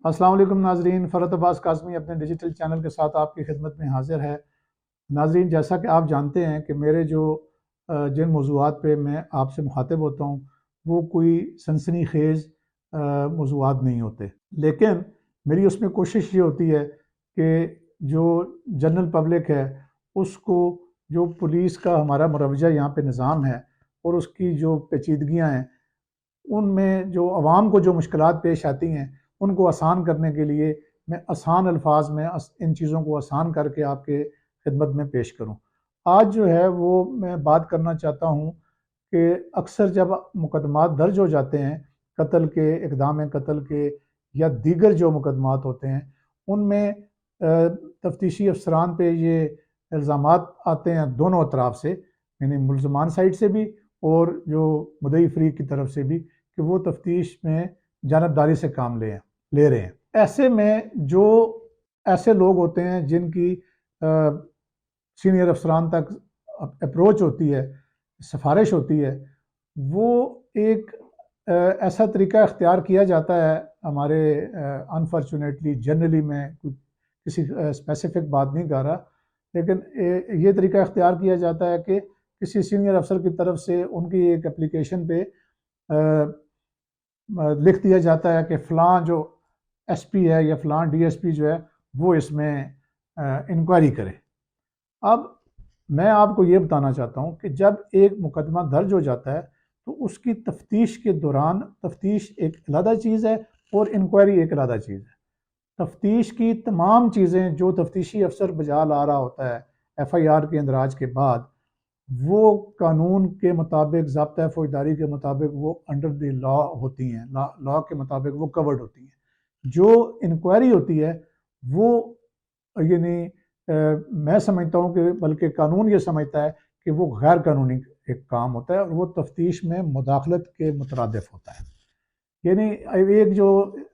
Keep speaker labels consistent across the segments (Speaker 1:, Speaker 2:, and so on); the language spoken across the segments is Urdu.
Speaker 1: السلام علیکم ناظرین، فرحت عباس کاظمی اپنے ڈیجیٹل چینل کے ساتھ آپ کی خدمت میں حاضر ہے۔ ناظرین، جیسا کہ آپ جانتے ہیں کہ میرے جن موضوعات پہ میں آپ سے مخاطب ہوتا ہوں وہ کوئی سنسنی خیز موضوعات نہیں ہوتے، لیکن میری اس میں کوشش یہ ہوتی ہے کہ جو جنرل پبلک ہے اس کو جو پولیس کا ہمارا مروجہ یہاں پہ نظام ہے اور اس کی جو پیچیدگیاں ہیں ان میں جو عوام کو جو مشکلات پیش آتی ہیں ان کو آسان کرنے کے لیے میں آسان الفاظ میں ان چیزوں کو آسان کر کے آپ کے خدمت میں پیش کروں۔ آج جو ہے وہ میں بات کرنا چاہتا ہوں کہ اکثر جب مقدمات درج ہو جاتے ہیں قتل کے، اقدام قتل کے یا دیگر جو مقدمات ہوتے ہیں ان میں تفتیشی افسران پہ یہ الزامات آتے ہیں دونوں اطراف سے، یعنی ملزمان سائڈ سے بھی اور جو مدعی فریق کی طرف سے بھی، کہ وہ تفتیش میں جانبداری سے کام لے رہے ہیں۔ ایسے میں جو ایسے لوگ ہوتے ہیں جن کی سینئر افسران تک اپروچ ہوتی ہے، سفارش ہوتی ہے، وہ ایک ایسا طریقہ اختیار کیا جاتا ہے ہمارے انفارچونیٹلی جنرلی، میں کسی اسپیسیفک بات نہیں کر رہا، لیکن یہ طریقہ اختیار کیا جاتا ہے کہ کسی سینئر افسر کی طرف سے ان کی ایک اپلیکیشن پہ لکھ دیا جاتا ہے کہ فلاں جو ایس پی ہے یا فلاں ڈی ایس پی جو ہے وہ اس میں انکوائری کرے۔ اب میں آپ کو یہ بتانا چاہتا ہوں کہ جب ایک مقدمہ درج ہو جاتا ہے تو اس کی تفتیش کے دوران تفتیش ایک علیحدہ چیز ہے اور انکوائری ایک علیحدہ چیز ہے۔ تفتیش کی تمام چیزیں جو تفتیشی افسر بجا لا رہا ہوتا ہے ایف آئی آر کے اندراج کے بعد، وہ قانون کے مطابق، ضابطۂ فوجداری کے مطابق وہ انڈر دی لا ہوتی ہیں، لا کے مطابق وہ کورڈ ہوتی ہیں۔ جو انکوائری ہوتی ہے وہ یعنی میں سمجھتا ہوں کہ بلکہ قانون یہ سمجھتا ہے کہ وہ غیر قانونی ایک کام ہوتا ہے اور وہ تفتیش میں مداخلت کے مترادف ہوتا ہے۔ یعنی ایک جو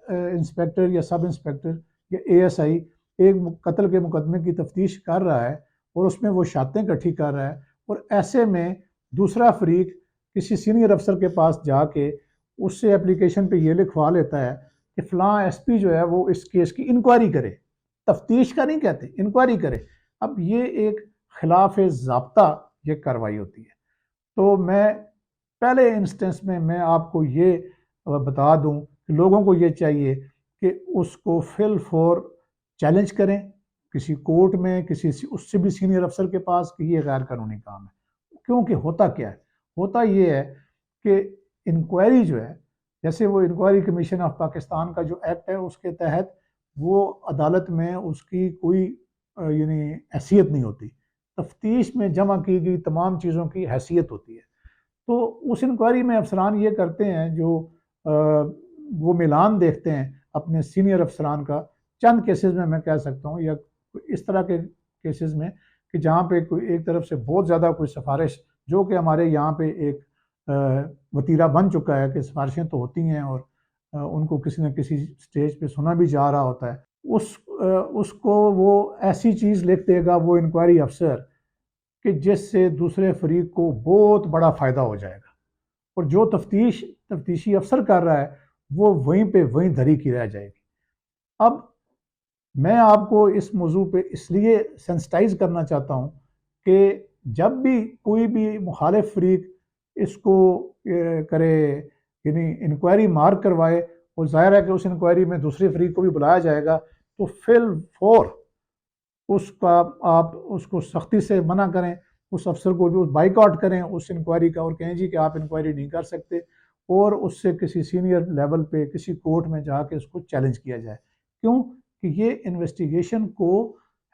Speaker 1: انسپیکٹر یا سب انسپیکٹر یا اے ایس آئی ایک قتل کے مقدمے کی تفتیش کر رہا ہے اور اس میں وہ شاتیں اکٹھی کر رہا ہے، اور ایسے میں دوسرا فریق کسی سینئر افسر کے پاس جا کے اس سے اپلیکیشن پہ یہ لکھوا لیتا ہے کہ فلاں ایس پی جو ہے وہ اس کیس کی انکوائری کرے، تفتیش کا نہیں کہتے، انکوائری کرے۔ اب یہ ایک خلاف ضابطہ یہ کارروائی ہوتی ہے۔ تو میں پہلے انسٹنس میں آپ کو یہ بتا دوں کہ لوگوں کو یہ چاہیے کہ اس کو فل فور چیلنج کریں کسی کورٹ میں، کسی اس سے بھی سینئر افسر کے پاس، کہ یہ غیر قانونی کام ہے۔ کیونکہ ہوتا کیا ہے؟ ہوتا یہ ہے کہ انکوائری جو ہے، جیسے وہ انکوائری کمیشن آف پاکستان کا جو ایکٹ ہے اس کے تحت وہ عدالت میں اس کی کوئی یعنی حیثیت نہیں ہوتی، تفتیش میں جمع کی گئی تمام چیزوں کی حیثیت ہوتی ہے۔ تو اس انکوائری میں افسران یہ کرتے ہیں جو وہ میلان دیکھتے ہیں اپنے سینئر افسران کا، چند کیسز میں کہہ سکتا ہوں، یا اس طرح کے کیسز میں کہ جہاں پہ کوئی ایک طرف سے بہت زیادہ کوئی سفارش، جو کہ ہمارے یہاں پہ ایک وتیرہ بن چکا ہے کہ سفارشیں تو ہوتی ہیں اور ان کو کسی نہ کسی سٹیج پہ سنا بھی جا رہا ہوتا ہے، اس کو وہ ایسی چیز لکھ دے گا وہ انکوائری افسر کہ جس سے دوسرے فریق کو بہت بڑا فائدہ ہو جائے گا، اور جو تفتیشی افسر کر رہا ہے وہ وہیں پہ وہیں دھری کی رہ جائے گی۔ اب میں آپ کو اس موضوع پہ اس لیے سینسٹائز کرنا چاہتا ہوں کہ جب بھی کوئی بھی مخالف فریق اس کو کرے، یعنی انکوائری مارک کروائے، اور ظاہر ہے کہ اس انکوائری میں دوسرے فریق کو بھی بلایا جائے گا، تو فل فور آپ اس کو سختی سے منع کریں، اس افسر کو جو بائیکاٹ کریں اس انکوائری کا، اور کہیں جی کہ آپ انکوائری نہیں کر سکتے، اور اس سے کسی سینئر لیول پہ کسی کورٹ میں جا کے اس کو چیلنج کیا جائے۔ کیوں کہ یہ انویسٹیگیشن کو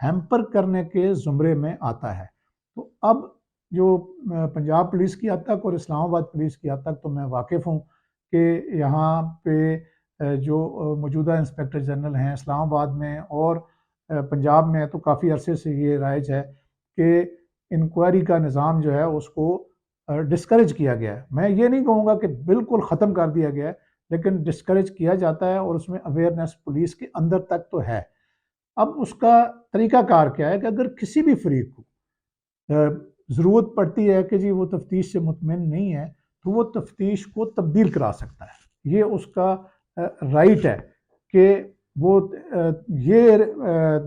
Speaker 1: ہیمپر کرنے کے زمرے میں آتا ہے۔ تو اب جو پنجاب پولیس کی حد تک اور اسلام آباد پولیس کی حد تک تو میں واقف ہوں کہ یہاں پہ جو موجودہ انسپیکٹر جنرل ہیں اسلام آباد میں اور پنجاب میں، تو کافی عرصے سے یہ رائج ہے کہ انکوائری کا نظام جو ہے اس کو ڈسکریج کیا گیا ہے۔ میں یہ نہیں کہوں گا کہ بالکل ختم کر دیا گیا ہے، لیکن ڈسکریج کیا جاتا ہے، اور اس میں اویئرنیس پولیس کے اندر تک تو ہے۔ اب اس کا طریقہ کار کیا ہے کہ اگر کسی بھی فریق کو ضرورت پڑتی ہے کہ جی وہ تفتیش سے مطمئن نہیں ہے، تو وہ تفتیش کو تبدیل کرا سکتا ہے۔ یہ اس کا رائٹ ہے کہ وہ یہ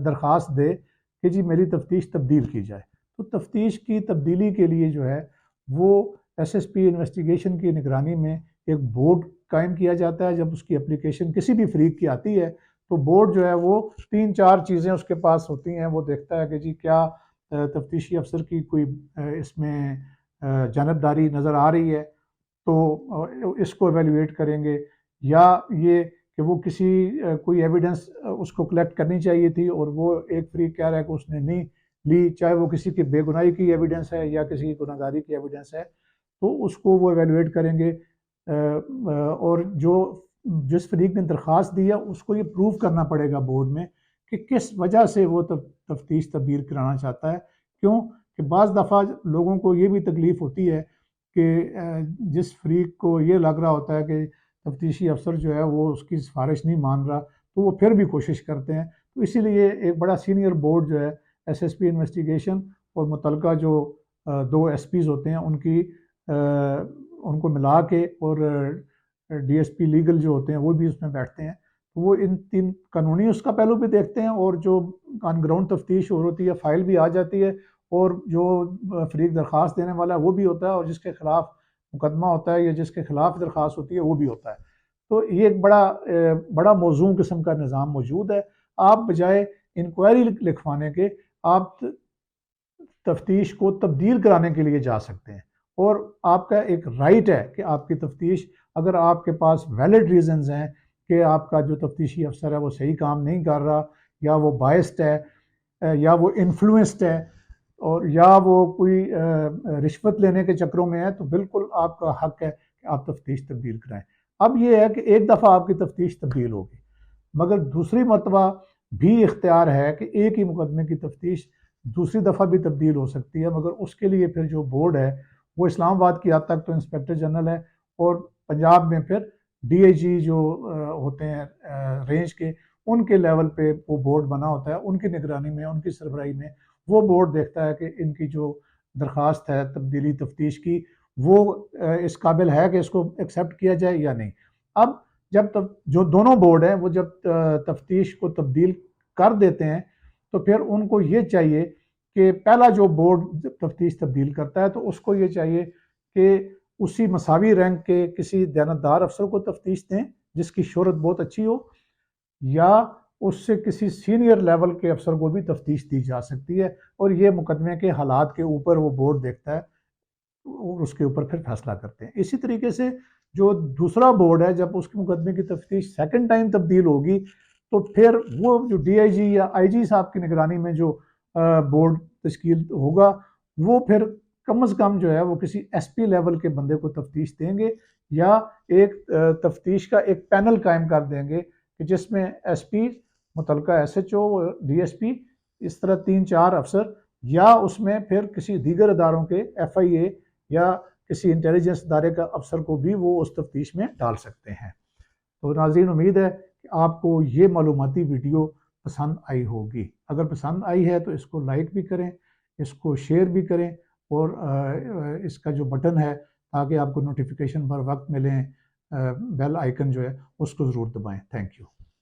Speaker 1: درخواست دے کہ جی میری تفتیش تبدیل کی جائے، تو تفتیش کی تبدیلی کے لیے جو ہے وہ ایس ایس پی انویسٹیگیشن کی نگرانی میں ایک بورڈ قائم کیا جاتا ہے۔ جب اس کی اپلیکیشن کسی بھی فریق کی آتی ہے تو بورڈ جو ہے وہ 3-4 چیزیں اس کے پاس ہوتی ہیں، وہ دیکھتا ہے کہ جی کیا تفتیشی افسر کی کوئی اس میں جانبداری نظر آ رہی ہے، تو اس کو ایویلیویٹ کریں گے، یا یہ کہ وہ کسی کوئی ایویڈنس اس کو کلیکٹ کرنی چاہیے تھی اور وہ ایک فریق کہہ رہا ہے کہ اس نے نہیں لی، چاہے وہ کسی کی بے گناہی کی ایویڈنس ہے یا کسی کی گناہ گاری کی ایویڈنس ہے، تو اس کو وہ ایویلیویٹ کریں گے۔ اور جس فریق نے درخواست دی ہے اس کو یہ پروف کرنا پڑے گا بورڈ میں کہ کس وجہ سے وہ تفتیش تبدیل کرانا چاہتا ہے۔ کیوں کہ بعض دفعہ لوگوں کو یہ بھی تکلیف ہوتی ہے کہ جس فریق کو یہ لگ رہا ہوتا ہے کہ تفتیشی افسر جو ہے وہ اس کی سفارش نہیں مان رہا، تو وہ پھر بھی کوشش کرتے ہیں۔ تو اسی لیے ایک بڑا سینئر بورڈ جو ہے ایس ایس پی انویسٹیگیشن اور متعلقہ جو 2 ایس پیز ہوتے ہیں ان کو ملا کے، اور ڈی ایس پی لیگل جو ہوتے ہیں وہ بھی اس میں بیٹھتے ہیں، تو وہ ان 3 قانونی اس کا پہلو بھی دیکھتے ہیں، اور جو آن گراؤنڈ تفتیش ہوتی ہے فائل بھی آ جاتی ہے، اور جو فریق درخواست دینے والا ہے وہ بھی ہوتا ہے، اور جس کے خلاف مقدمہ ہوتا ہے یا جس کے خلاف درخواست ہوتی ہے وہ بھی ہوتا ہے۔ تو یہ ایک بڑا موزوں قسم کا نظام موجود ہے۔ آپ بجائے انکوائری لکھوانے کے آپ تفتیش کو تبدیل کرانے کے لیے جا سکتے ہیں، اور آپ کا ایک رائٹ ہے کہ آپ کی تفتیش، اگر آپ کے پاس ویلڈ ریزنز ہیں کہ آپ کا جو تفتیشی افسر ہے وہ صحیح کام نہیں کر رہا، یا وہ بائسڈ ہے، یا وہ انفلوئنسڈ ہے، اور یا وہ کوئی رشوت لینے کے چکروں میں ہے، تو بالکل آپ کا حق ہے کہ آپ تفتیش تبدیل کرائیں۔ اب یہ ہے کہ ایک دفعہ آپ کی تفتیش تبدیل ہوگی، مگر دوسری مرتبہ بھی اختیار ہے کہ ایک ہی مقدمے کی تفتیش دوسری دفعہ بھی تبدیل ہو سکتی ہے، مگر اس کے لیے پھر جو بورڈ ہے وہ اسلام آباد کی حد تک تو انسپیکٹر جنرل ہے، اور پنجاب میں پھر ڈی آئی جی جو ہوتے ہیں رینج کے، ان کے لیول پہ وہ بورڈ بنا ہوتا ہے، ان کی نگرانی میں، ان کی سربراہی میں وہ بورڈ دیکھتا ہے کہ ان کی جو درخواست ہے تبدیلی تفتیش کی وہ اس قابل ہے کہ اس کو ایکسیپٹ کیا جائے یا نہیں۔ اب جب جو دونوں بورڈ ہیں وہ جب تفتیش کو تبدیل کر دیتے ہیں تو پھر ان کو یہ چاہیے کہ پہلا جو بورڈ تفتیش تبدیل کرتا ہے تو اس کو یہ چاہیے کہ اسی مساوی رینک کے کسی دیانتدار افسر کو تفتیش دیں جس کی شہرت بہت اچھی ہو، یا اس سے کسی سینئر لیول کے افسر کو بھی تفتیش دی جا سکتی ہے، اور یہ مقدمے کے حالات کے اوپر وہ بورڈ دیکھتا ہے اور اس کے اوپر پھر فیصلہ کرتے ہیں۔ اسی طریقے سے جو دوسرا بورڈ ہے جب اس کے مقدمے کی تفتیش سیکنڈ ٹائم تبدیل ہوگی تو پھر وہ جو ڈی آئی جی یا آئی جی صاحب کی نگرانی میں جو بورڈ تشکیل ہوگا وہ پھر کم از کم جو ہے وہ کسی ایس پی لیول کے بندے کو تفتیش دیں گے، یا ایک تفتیش کا ایک پینل قائم کر دیں گے کہ جس میں ایس پی، متعلقہ S H O, D S P, اس طرح 3-4 افسر، یا اس میں پھر کسی دیگر اداروں کے ایف آئی اے یا کسی انٹیلیجنس ادارے کا افسر کو بھی وہ اس تفتیش میں ڈال سکتے ہیں۔ تو ناظرین، امید ہے کہ آپ کو یہ معلوماتی ویڈیو پسند آئی ہوگی۔ اگر پسند آئی ہے تو اس کو لائک بھی کریں، اس کو شیئر بھی کریں، اور اس کا جو بٹن ہے تاکہ آپ کو نوٹیفیکیشن پر وقت ملیں، بیل آئیکن جو ہے اس کو ضرور دبائیں۔ Thank you.